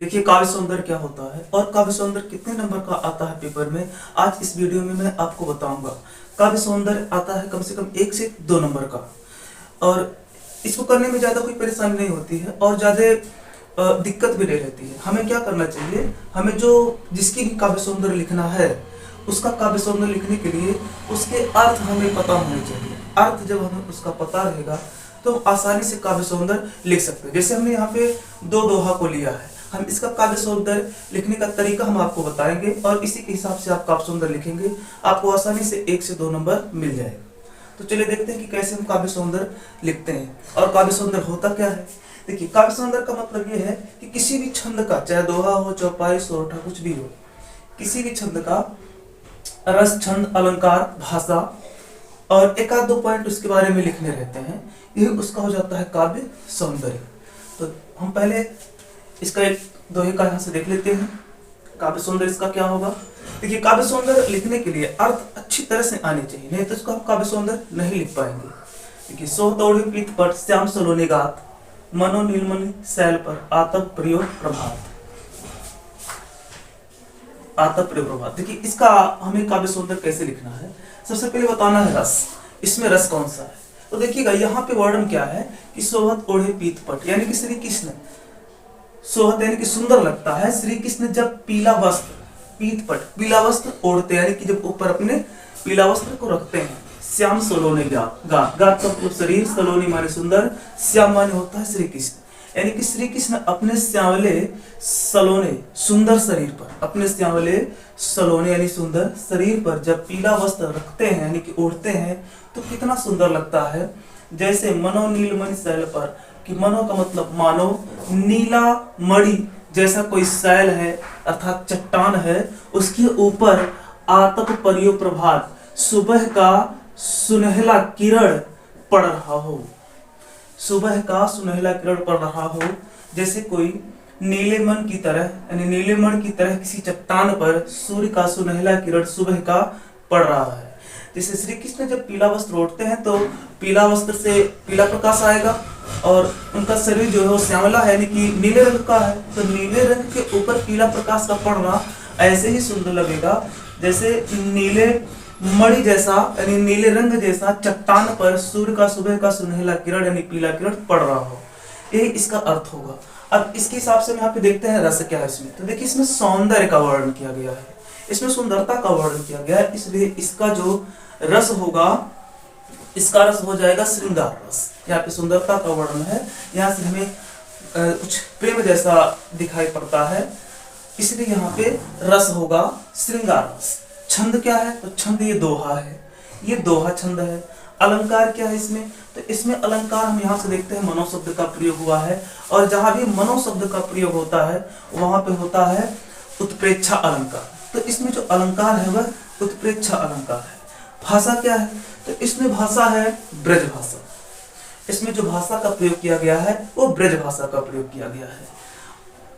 देखिए काव्य सौंदर्य क्या होता है और काव्य सौंदर्य कितने नंबर का आता है पेपर में, आज इस वीडियो में मैं आपको बताऊंगा। काव्य सौंदर्य आता है कम से कम 1 से 2 नंबर का, और इसको करने में ज़्यादा कोई परेशानी नहीं होती है और ज़्यादा दिक्कत भी नहीं रहती है। हमें क्या करना चाहिए, हमें जो जिसकी भी काव्य सौंदर्य लिखना है उसका काव्य सौंदर्य लिखने के लिए उसके अर्थ हमें पता होने चाहिए। अर्थ जब हमें उसका पता रहेगा तो हम आसानी से काव्य सौंदर्य लिख सकते हैं। जैसे हमने यहाँ पे दो दोहा को लिया है, हम इसका काव्य सौंदर्य लिखने का तरीका हम आपको बताएंगे और इसी के हिसाब से आप काव्य सौंदर्य लिखेंगे, आपको आसानी से 1 से 2 नंबर मिल जाएगा। तो चलिए देखते हैं कि कैसे हम काव्य सौंदर्य लिखते हैं और काव्य सौंदर्य होता क्या है। देखिए काव्य सौंदर्य का मतलब ये है कि किसी भी छंद का, चाहे दोहा हो, चौपाई, सोरठा, कुछ भी हो, किसी भी छंद का रस, छंद, अलंकार, भाषा और एक आध दो पॉइंट उसके बारे में लिखने रहते हैं, यही उसका हो जाता है काव्य सौंदर्य। तो हम पहले इसका एक दोहे का यहाँ से देख लेते हैं। काव्य सौंदर्य इसका क्या होगा। देखिए काव्य सौंदर्य लिखने के लिए अर्थ अच्छी तरह से आने चाहिए, नहीं तो इसको हम काव्य सौंदर्य नहीं लिख पाएंगे। देखिए सोह तोड़े पीत पर श्याम सलोने गात, मनो नीलमणि शैल पर आतप प्रयोग प्रभात। आतप प्रयोग प्रभात। देखिए इसका हमें काव्य सौंदर्य कैसे लिखना है, सबसे पहले बताना है रस। इसमें रस कौन सा है, तो देखिएगा यहाँ पे वर्णन क्या है कि सोहत ओढ़े पीत पट, यानी कि श्री कृष्ण, सोहत यानी कि सुंदर लगता है। श्री कृष्ण जब पीला वस्त्र, पीत पट पीला वस्त्र ओढ़ते हैं, यानी कि जब ऊपर अपने पीला वस्त्र को रखते हैं। श्याम सलोने गात, गात का मतलब शरीर, सलोनी माने सुंदर, श्याम माने होता है श्री कृष्ण, यानी कि श्री कृष्ण अपने श्यामले सलोने सुंदर शरीर पर, अपने श्यामले सलोने यानी सुंदर शरीर पर जब पीला वस्त्र रखते हैं यानी कि ओढ़ते हैं तो कितना सुंदर लगता है। जैसे मनो नीलमणि शैल पर, कि मनो का मतलब मानो, नीला मणि जैसा कोई शैल है अर्थात चट्टान है, उसके ऊपर आतप परियो प्रभात, सुबह का सुनहला किरण पड़ रहा हो, सुबह का सुनहला किरण पड़ रहा हो। जैसे कोई नीले मन की तरह, यानी नीले मन की तरह किसी चट्टान पर सूर्य का सुनहला किरण सुबह का पड़ रहा है। जैसे श्री कृष्ण जब पीला वस्त्र ओढ़ते हैं तो पीला वस्त्र से पीला प्रकाश आएगा और उनका शरीर जो है वो श्यामला है, यानी कि नीले रंग का है, तो नीले रंग के ऊपर पीला प्रकाश का पड़ना ऐसे ही सुंदर लगेगा जैसे नीले मणि जैसा, यानी नीले रंग जैसा चट्टान पर सूर्य का सुबह का सुनहला किरण यानी पीला किरण पड़ रहा हो। यही इसका अर्थ होगा। अब इसके हिसाब से हम यहाँ पे देखते हैं रस क्या है इसमें। तो देखिए इसमें सौंदर्य का वर्णन किया गया है, इसमें सुंदरता का वर्णन किया गया है, इसलिए इसका जो रस होगा, इसका रस हो जाएगा श्रृंगार रस। यहाँ पे सुंदरता का वर्णन है, यहाँ से हमें कुछ प्रेम जैसा दिखाई पड़ता है, इसलिए यहाँ पे रस होगा श्रृंगार रस। छंद क्या है, तो छंद ये दोहा है, ये दोहा छंद है। अलंकार क्या है इसमें, तो इसमें अलंकार हम यहाँ से देखते हैं मनो शब्द का प्रयोग हुआ है, और जहां भी मनो शब्द का प्रयोग होता है वहां पे होता है उत्प्रेक्षा अलंकार। तो इसमें जो अलंकार है वह उत्प्रेक्षा अलंकार है। भाषा क्या है, तो इसमें भाषा है ब्रज भाषा, इसमें जो भाषा का प्रयोग किया गया है वो ब्रज भाषा का प्रयोग किया गया है।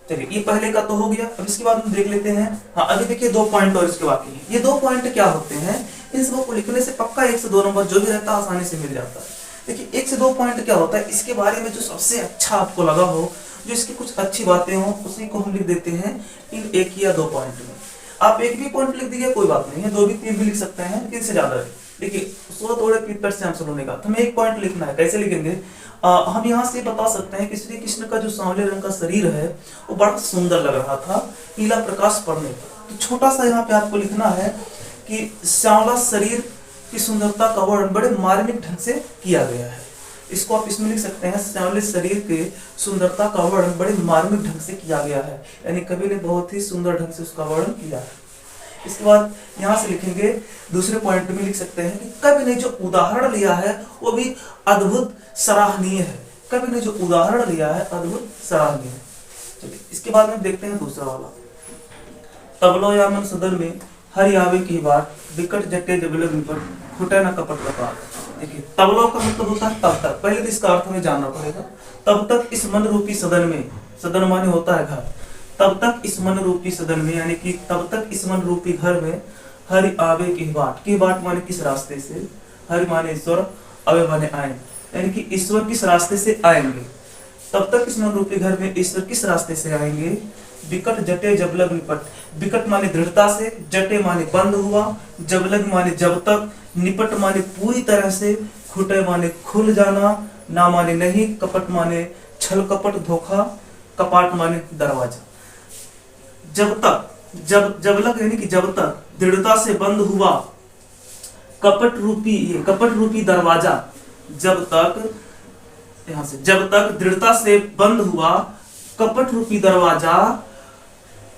चलिए ये पहले का तो हो गया, अब इसके बाद हम देख लेते हैं। हाँ अभी देखिए 2 पॉइंट और इसके बाकी हैं। ये 2 पॉइंट क्या होते हैं, इन सबको लिखने से पक्का 1 से 2 नंबर जो भी रहता है आसानी से मिल जाता है। देखिए 1 से 2 पॉइंट क्या होता है, इसके बारे में जो सबसे अच्छा आपको लगा हो, जो इसकी कुछ अच्छी बातें हो, उसी को हम लिख देते हैं इन 1 या 2 पॉइंट में। आप 1 भी पॉइंट लिख दीजिए कोई बात नहीं है, 2 भी 3 भी लिख सकते हैं, लेकिन इससे ज्यादा है। देखिए सोलह तोड़े पीत पर श्याम सलोने का, तो हमें 1 पॉइंट लिखना है। कैसे लिखेंगे, हम यहाँ से बता सकते हैं कि श्री कृष्ण का जो सांवले रंग का शरीर है वो बड़ा सुंदर लग रहा था पीला प्रकाश पड़ने पर। तो छोटा सा यहाँ पे आपको लिखना है कि सांवला शरीर की सुंदरता का वर्णन बड़े मार्मिक ढंग से किया गया है। इसको आप इसमें लिख सकते हैं, सांवले शरीर के सुंदरता का वर्णन बड़े मार्मिक ढंग से किया गया है, यानी कवि ने बहुत ही सुंदर ढंग से उसका वर्णन किया है। इसके बाद यहाँ से लिखेंगे, दूसरे पॉइंट में लिख सकते हैं कि कवि ने जो उदाहरण लिया है वो भी अद्भुत सराहनीय है। कवि ने जो उदाहरण लिया है अद्भुत सराहनीय है। चलिए इसके बाद में देखते हैं दूसरा वाला। तबलो या मन सदन में हरि आवे की बात, विकट जटे जबलग निपट, फुटे न कपट कपाट। देखिए तबलो का मतलब होता है तब तक, पहले तो इसका अर्थ हमें जानना पड़ेगा। तब तक इस मन रूपी सदन में, सदन माने होता है घर, तब तक इस मन रूपी सदन में, यानी कि तब तक इस मन रूपी घर में हरि आवे की बाट माने किस रास्ते से, हरि माने ईश्वर, आवे माने आए, यानी कि ईश्वर किस रास्ते से आएंगे। तब तक इस मन रूपी घर में ईश्वर किस रास्ते से आएंगे, विकट जटे जबलग निपट। विकट माने दृढ़ता से, जटे माने बंद हुआ, जबलग माने जब तक, निपट माने पूरी तरह से, खुटे माने खुल जाना, ना माने नहीं, कपट माने छल कपट धोखा, कपाट माने दरवाजा। जब तक, जबलग यानी कि जब तक, दृढ़ता से बंद हुआ, कपट रूपी दरवाजा, जब तक, यहां से जब तक दृढ़ता से बंद हुआ कपट रूपी दरवाजा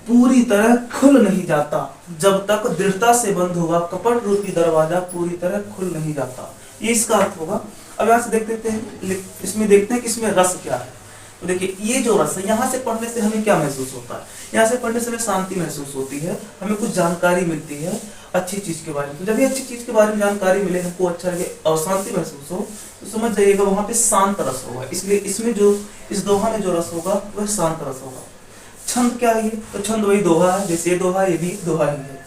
पूरी तरह खुल नहीं जाता। जब तक दृढ़ता से बंद हुआ कपट रूपी दरवाजा पूरी तरह खुल नहीं जाता, ये इसका अर्थ होगा। अब यहां से देखते हैं, इसमें देखते हैं कि इसमें रस क्या है। तो देखिए ये जो रस है, यहाँ से पढ़ने से हमें क्या महसूस होता है? यहाँ से पढ़ने से हमें शांति महसूस होती है, हमें कुछ जानकारी मिलती है अच्छी चीज के बारे में। तो जब ये अच्छी चीज के बारे में जानकारी मिले, हमको अच्छा लगे और शांति महसूस हो, तो समझ जाइएगा वहां पे शांत रस होगा। इसलिए इसमें जो इस दोहा में जो रस होगा वह शांत रस होगा। छंद क्या है ये? तो छंद वही दोहा है, जैसे ये दोहा ये भी दोहा ही है।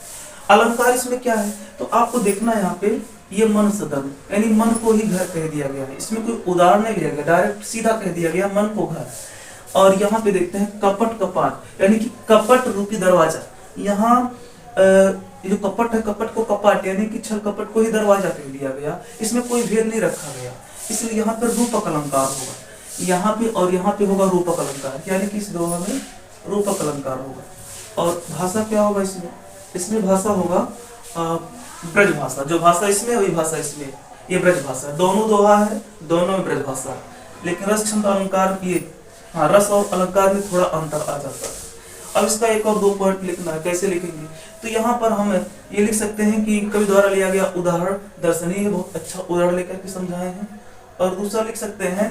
अलंकार इसमें क्या है? तो आपको देखना है यहाँ पे, ये मन सदन यानी मन को ही घर कह दिया गया है। इसमें कोई उदाहरण नहीं लिया गया, डायरेक्ट सीधा कह दिया गया मन को घर। और यहाँ पे देखते हैं कपट कपाट यानी कि कपट रूपी दरवाजा। यहाँ जो कपट है, कपट को कपाट यानी कि छल कपट को ही दरवाजा कह दिया गया। इसमें कोई भेद नहीं रखा गया, इसलिए यहाँ पे रूपक अलंकार होगा। यहाँ पे और यहाँ पे होगा रूपक अलंकार, यानी कि इस दोहा में रूपक अलंकार होगा। और भाषा क्या होगा इसमें? इसमें भाषा होगा ब्रज भाषा। जो भाषा इसमें वही भाषा इसमें, ये ब्रज भाषा। दोनों दोहा है, दोनों में ब्रज भाषा, लेकिन रस छंद अलंकार ये रस और अलंकार में थोड़ा अंतर आ जाता है। अब इसका एक और दो पॉइंट लिखना है, कैसे लिखेंगे? तो यहाँ पर हम ये लिख सकते हैं कि कवि द्वारा लिया गया उदाहरण दर्शनीय है, बहुत अच्छा उदाहरण लेकर के समझाए हैं। और दूसरा लिख सकते हैं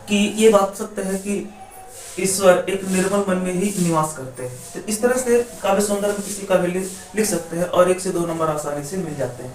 कि ये बात सत्य है कि ईश्वर एक निर्मल मन में ही निवास करते हैं। तो इस तरह से काव्य सौंदर्य में किसी का भी लिख सकते हैं और 1 से 2 नंबर आसानी से मिल जाते हैं।